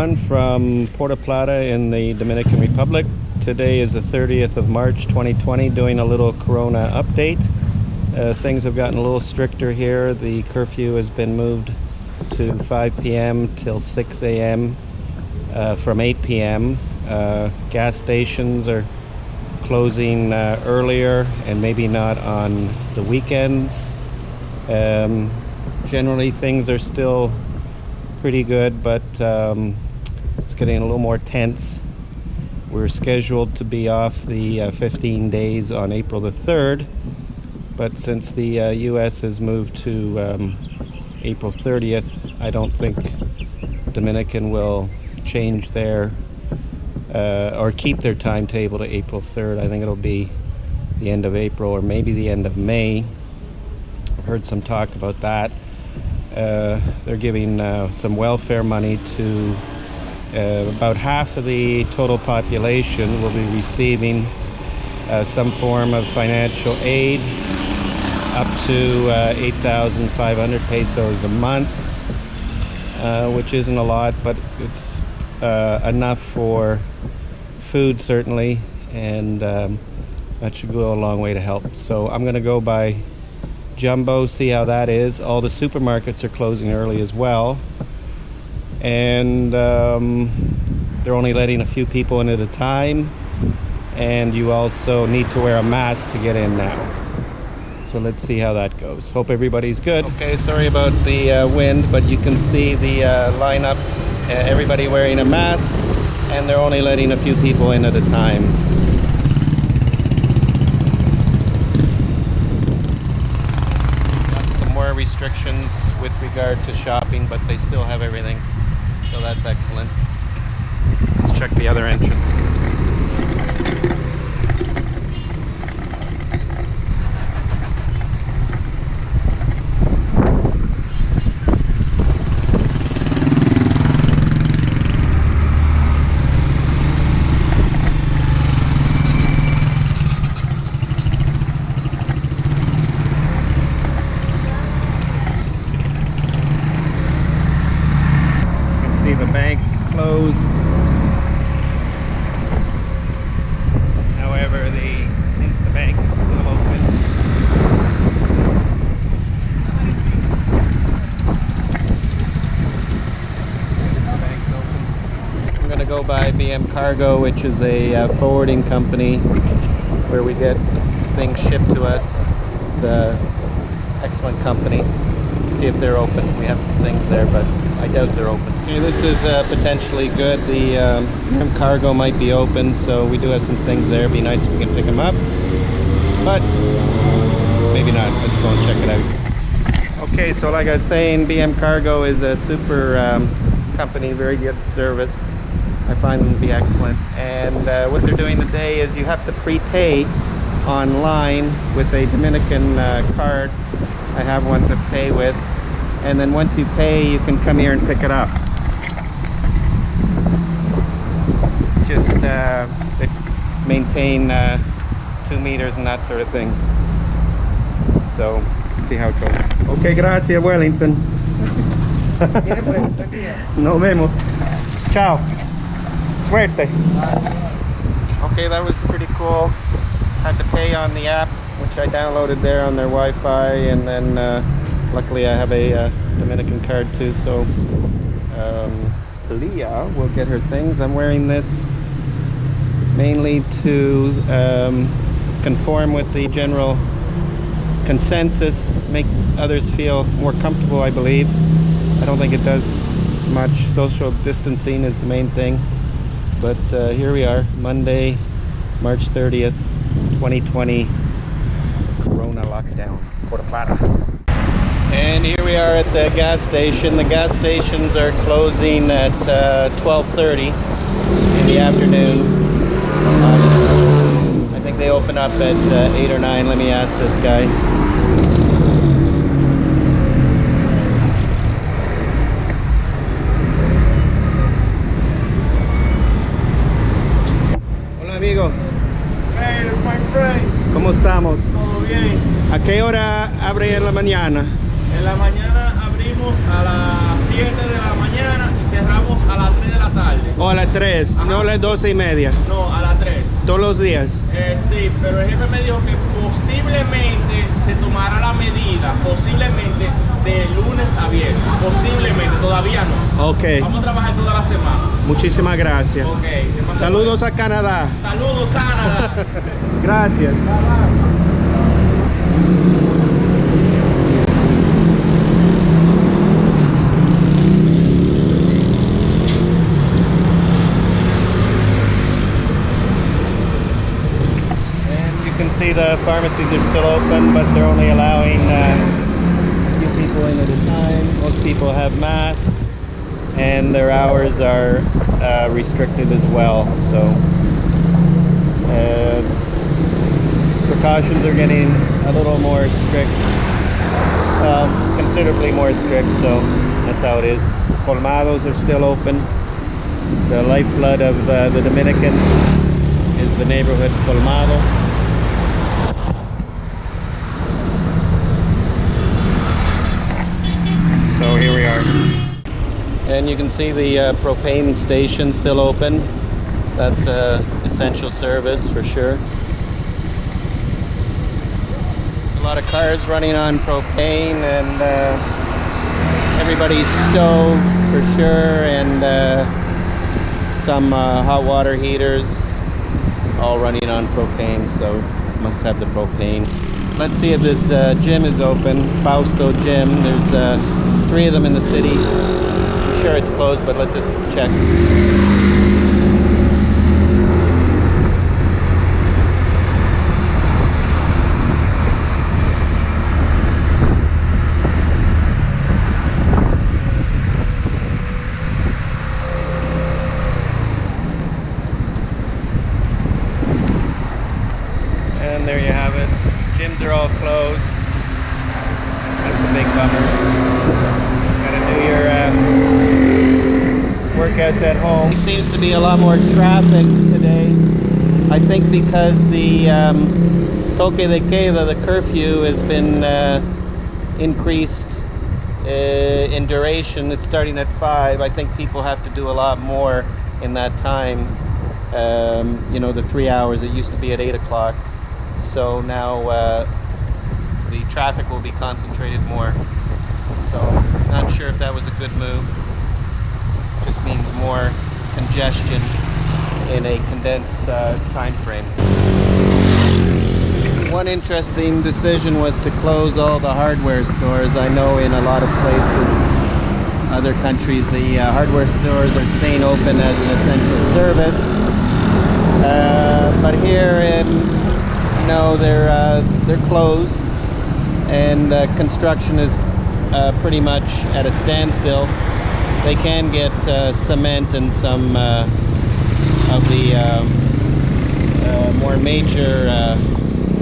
everyone from Puerto Plata in the Dominican Republic. Today is the 30th of March 2020, doing a little corona update. Things have gotten a little stricter here. The curfew has been moved to 5 p.m. till 6 a.m. From 8 p.m. Gas stations are closing earlier and maybe not on the weekends. Generally things are still pretty good, but it's getting a little more tense. We're scheduled to be off the 15 days on April the 3rd, but since the U.S. has moved to April 30th, I don't think Dominican will change their or keep their timetable to April 3rd. I think it'll be the end of April or maybe the end of May. I've heard some talk about that. They're giving some welfare money to about half of the total population will be receiving some form of financial aid up to 8,500 pesos a month, which isn't a lot, but it's enough for food certainly, and that should go a long way to help. So I'm going to go by Jumbo, see how that is. All the supermarkets are closing early as well, and they're only letting a few people in at a time, and you also need to wear a mask to get in now. So let's see how that goes. Hope everybody's good. Okay, sorry about the wind, but you can see the lineups, everybody wearing a mask, and they're only letting a few people in at a time. Restrictions with regard to shopping, but they still have everything, so that's excellent. Let's check the other entrance. The bank's closed. However, the Instabank is still open. The bank's open. I'm going to go by BM Cargo, which is a forwarding company where we get things shipped to us. It's an excellent company. See if they're open. We have some things there, but I doubt they're open. Okay, this is potentially good. The cargo might be open, so we do have some things there. It'd be nice if we can pick them up, but maybe not. Let's go and check it out. Okay, so like I was saying, BM Cargo is a super company, very good service. I find them to be excellent. And what they're doing today is you have to prepay online with a Dominican card. I have one to pay with, and then once you pay, you can come here and pick it up. Just they maintain 2 meters and that sort of thing. So see how it goes. Okay, gracias, Wellington. Nos vemos. Ciao. Suerte. Okay, that was pretty cool. Had to pay on the app, which I downloaded there on their Wi-Fi, and then luckily I have a Dominican card too, so Leah will get her things. I'm wearing this mainly to conform with the general consensus, make others feel more comfortable, I believe. I don't think it does much. Social distancing is the main thing, but here we are, Monday, March 30th, 2020, Corona lockdown, Puerto Plata. And here we are at the gas station. The gas stations are closing at 12:30 in the afternoon. I think they open up at 8 or 9. Let me ask this guy. Hola, amigo. Hey, my friend. ¿Cómo estamos? Todo bien. ¿A qué hora abre en la mañana? En la mañana abrimos a las 7 de la mañana y cerramos a las 3 de la tarde. O a las 3, Ajá. no a las 12:30. No, a las 3. Todos los días. Sí, pero el jefe me dijo que posiblemente se tomará la medida, posiblemente de lunes a viernes. Posiblemente, todavía no. Ok. Vamos a trabajar toda la semana. Muchísimas gracias. Ok. Saludos a Canadá. Saludos, Canadá. Gracias. You can see the pharmacies are still open, but they're only allowing a few people in at a time. Most people have masks, and their hours are restricted as well. So precautions are getting a little more strict, considerably more strict. So that's how it is. Colmados are still open. The lifeblood of the Dominican is the neighborhood Colmado. So here we are. And you can see the propane station still open. That's an essential service for sure. A lot of cars running on propane, and everybody's stoves for sure, and some hot water heaters all running on propane, so must have the propane. Let's see if this gym is open. Fausto Gym. There's 3 of them in the city. I'm sure it's closed, but let's just check. And there you have it. Gyms are all closed. That's a big bummer. Gotta do your workouts at home. There seems to be a lot more traffic today. I think because the toque de queda, the curfew, has been increased in duration. It's starting at 5. I think people have to do a lot more in that time. You know, the 3 hours. It used to be at 8 o'clock. So now the traffic will be concentrated more. So not sure if that was a good move. Just means more congestion in a condensed time frame. One interesting decision was to close all the hardware stores. I know in a lot of places, other countries, the hardware stores are staying open as an essential service. But here no, they're closed, and construction is pretty much at a standstill. They can get cement and some of the more major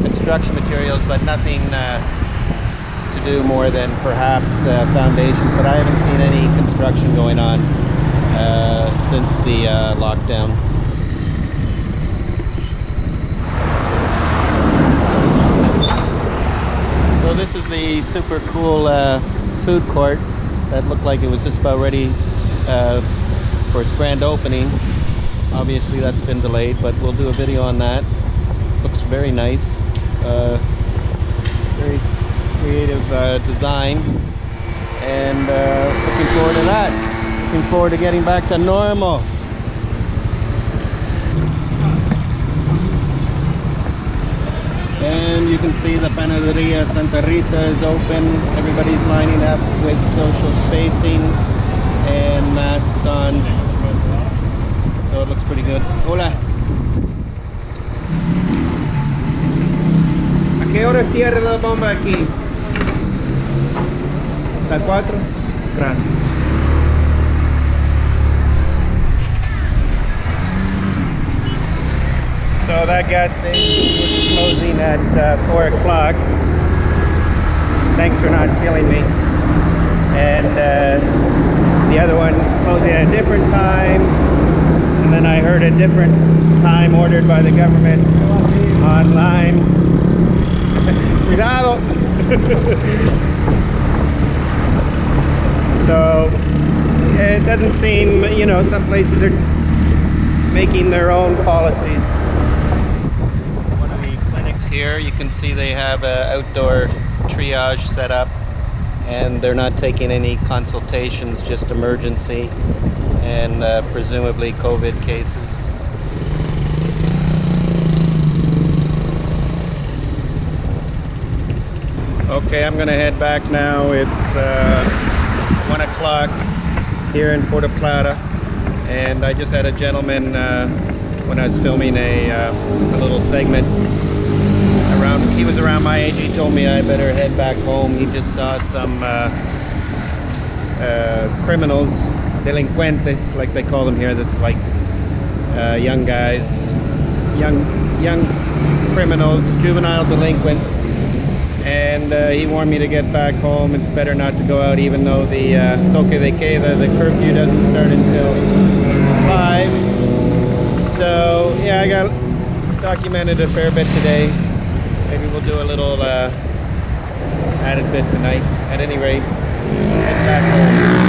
construction materials, but nothing to do more than perhaps foundations. But I haven't seen any construction going on since the lockdown. So this is the super cool food court that looked like it was just about ready for its grand opening. Obviously that's been delayed, but we'll do a video on that. Looks very nice. Very creative design, and looking forward to that. Looking forward to getting back to normal. And you can see the Panaderia Santa Rita is open. Everybody's lining up with social spacing and masks on. So it looks pretty good. Hola. ¿A qué hora cierra la bomba aquí? ¿Las 4? Gracias. So that gas station is closing at 4 o'clock. Thanks for not killing me. And the other one's closing at a different time. And then I heard a different time ordered by the government online. Cuidado! So it doesn't seem, you know, some places are making their own policies. One of the clinics here, you can see they have an outdoor triage set up, and they're not taking any consultations, just emergency and presumably COVID cases. Okay, I'm gonna head back now. It's 1 o'clock here in Puerto Plata, and I just had a gentleman when I was filming a little segment around. He was around my age. He told me I better head back home. He just saw some criminals, delincuentes, like they call them here. That's like young guys, young criminals, juvenile delinquents. And he warned me to get back home. It's better not to go out, even though the toque de queda, the curfew, doesn't start until 5. So yeah, I got documented a fair bit today. Maybe we'll do a little added bit tonight. At any rate, head back home.